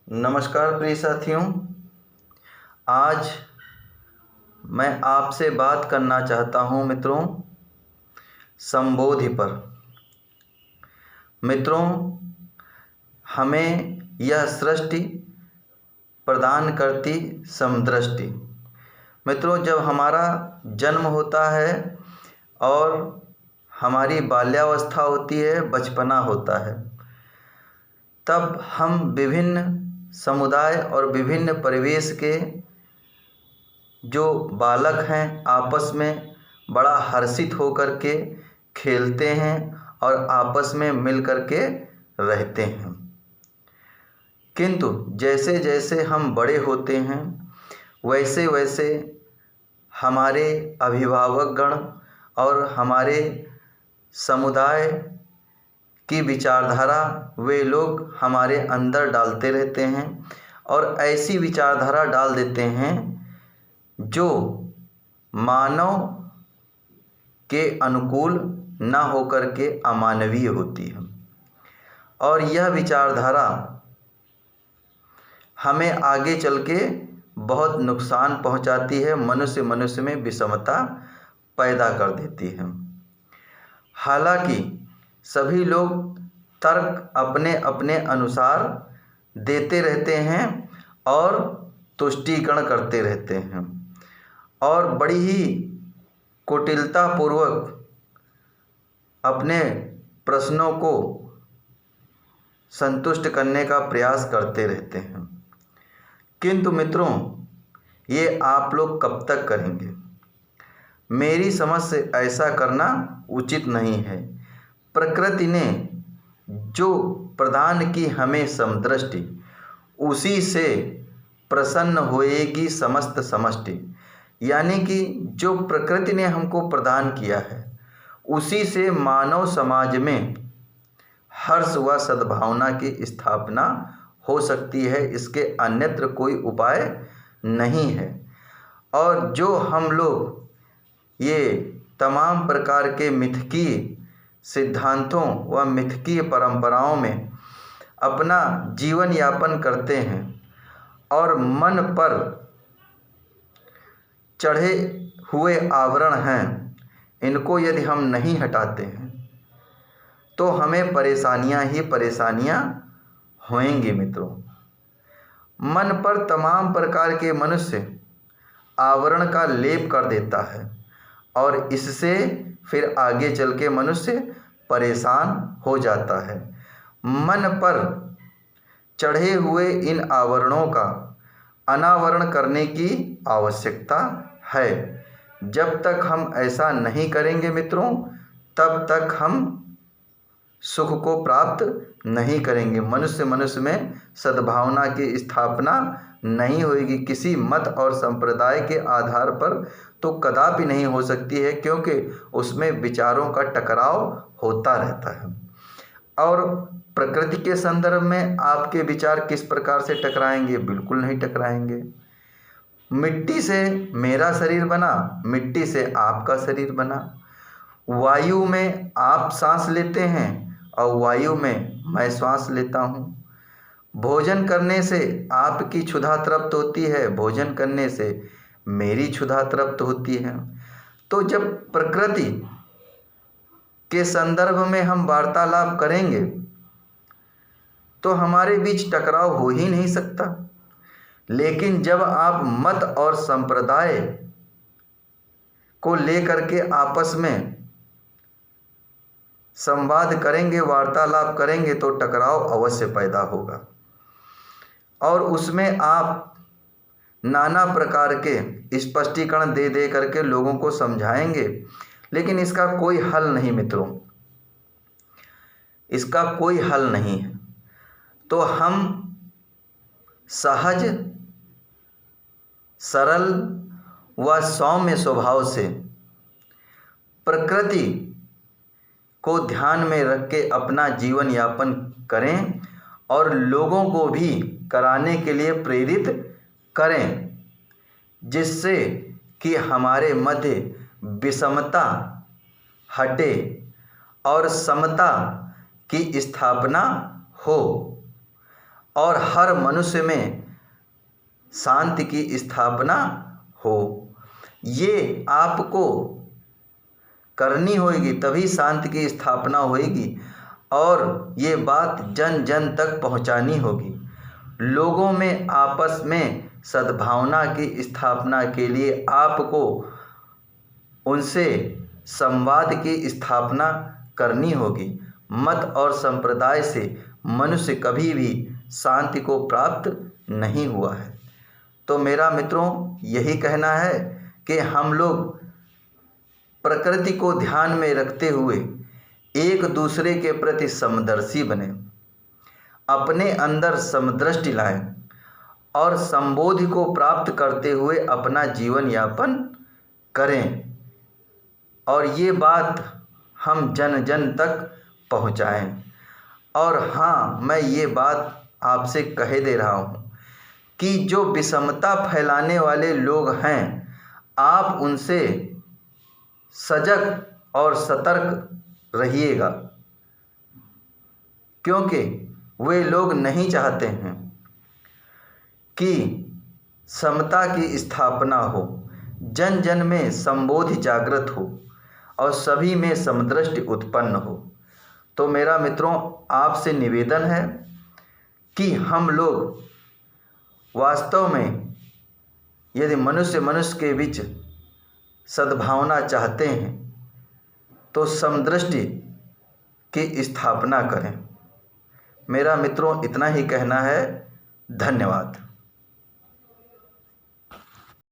नमस्कार प्रिय साथियों। आज मैं आपसे बात करना चाहता हूं मित्रों, संबोधि पर। मित्रों, हमें यह सृष्टि प्रदान करती समदृष्टि। मित्रों, जब हमारा जन्म होता है और हमारी बाल्यावस्था होती है, बचपना होता है, तब हम विभिन्न समुदाय और विभिन्न परिवेश के जो बालक हैं आपस में बड़ा हर्षित होकर के खेलते हैं और आपस में मिल कर के रहते हैं। किंतु जैसे जैसे हम बड़े होते हैं वैसे वैसे हमारे अभिभावकगण और हमारे समुदाय की विचारधारा वे लोग हमारे अंदर डालते रहते हैं और ऐसी विचारधारा डाल देते हैं जो मानव के अनुकूल न होकर के अमानवीय होती है। और यह विचारधारा हमें आगे चल के बहुत नुकसान पहुंचाती है, मनुष्य में विषमता पैदा कर देती है। हालांकि सभी लोग तर्क अपने अपने अनुसार देते रहते हैं और तुष्टीकरण करते रहते हैं और बड़ी ही कुटिलतापूर्वक अपने प्रश्नों को संतुष्ट करने का प्रयास करते रहते हैं। किंतु मित्रों, ये आप लोग कब तक करेंगे? मेरी समझ से ऐसा करना उचित नहीं है। प्रकृति ने जो प्रदान की हमें समदृष्टि, उसी से प्रसन्न होएगी समस्त समष्टि। यानी कि जो प्रकृति ने हमको प्रदान किया है उसी से मानव समाज में हर्ष व सद्भावना की स्थापना हो सकती है, इसके अन्यत्र कोई उपाय नहीं है। और जो हम लोग ये तमाम प्रकार के मिथकीय सिद्धांतों व मिथकीय परंपराओं में अपना जीवन यापन करते हैं और मन पर चढ़े हुए आवरण हैं, इनको यदि हम नहीं हटाते हैं तो हमें परेशानियां ही परेशानियां होंगी। मित्रों, मन पर तमाम प्रकार के मनुष्य आवरण का लेप कर देता है और इससे फिर आगे चल के मनुष्य परेशान हो जाता है। मन पर चढ़े हुए इन आवरणों का अनावरण करने की आवश्यकता है। जब तक हम ऐसा नहीं करेंगे मित्रों, तब तक हम सुख को प्राप्त नहीं करेंगे। मनुष्य में सद्भावना की स्थापना नहीं होगी। किसी मत और संप्रदाय के आधार पर तो कदापि नहीं हो सकती है, क्योंकि उसमें विचारों का टकराव होता रहता है। और प्रकृति के संदर्भ में आपके विचार किस प्रकार से टकराएंगे? बिल्कुल नहीं टकराएंगे। मिट्टी से मेरा शरीर बना, मिट्टी से आपका शरीर बना। वायु में आप सांस लेते हैं और वायु में मैं श्वास लेता हूँ। भोजन करने से आपकी क्षुधा तृप्त होती है, भोजन करने से मेरी क्षुधा तृप्त होती है। तो जब प्रकृति के संदर्भ में हम वार्तालाप करेंगे तो हमारे बीच टकराव हो ही नहीं सकता। लेकिन जब आप मत और संप्रदाय को लेकर के आपस में संवाद करेंगे, वार्तालाप करेंगे, तो टकराव अवश्य पैदा होगा और उसमें आप नाना प्रकार के स्पष्टीकरण दे दे करके लोगों को समझाएंगे, लेकिन इसका कोई हल नहीं मित्रों, इसका कोई हल नहीं है। तो हम सहज, सरल व सौम्य स्वभाव से प्रकृति को ध्यान में रख के अपना जीवन यापन करें और लोगों को भी कराने के लिए प्रेरित करें, जिससे कि हमारे मध्य विषमता हटे और समता की स्थापना हो। और हर मनुष्य में शांति की स्थापना हो। ये आपको करनी होगी, तभी शांति की स्थापना होगी और ये बात जन जन तक पहुंचानी होगी। लोगों में आपस में सद्भावना की स्थापना के लिए आपको उनसे संवाद की स्थापना करनी होगी। मत और संप्रदाय से मनुष्य कभी भी शांति को प्राप्त नहीं हुआ है। तो मेरा मित्रों यही कहना है कि हम लोग प्रकृति को ध्यान में रखते हुए एक दूसरे के प्रति समदर्शी बने, अपने अंदर समदृष्टि लाएं और संबोधि को प्राप्त करते हुए अपना जीवन यापन करें और ये बात हम जन जन तक पहुंचाएं। और हाँ, मैं ये बात आपसे कह दे रहा हूँ कि जो विषमता फैलाने वाले लोग हैं, आप उनसे सजग और सतर्क रहिएगा, क्योंकि वे लोग नहीं चाहते हैं कि समता की स्थापना हो, जन जन में संबोधि जागृत हो और सभी में समदृष्टि उत्पन्न हो। तो मेरा मित्रों आपसे निवेदन है कि हम लोग वास्तव में यदि मनुष्य मनुष्य के बीच सद्भावना चाहते हैं तो समदृष्टि की स्थापना करें। मेरा मित्रों इतना ही कहना है। धन्यवाद।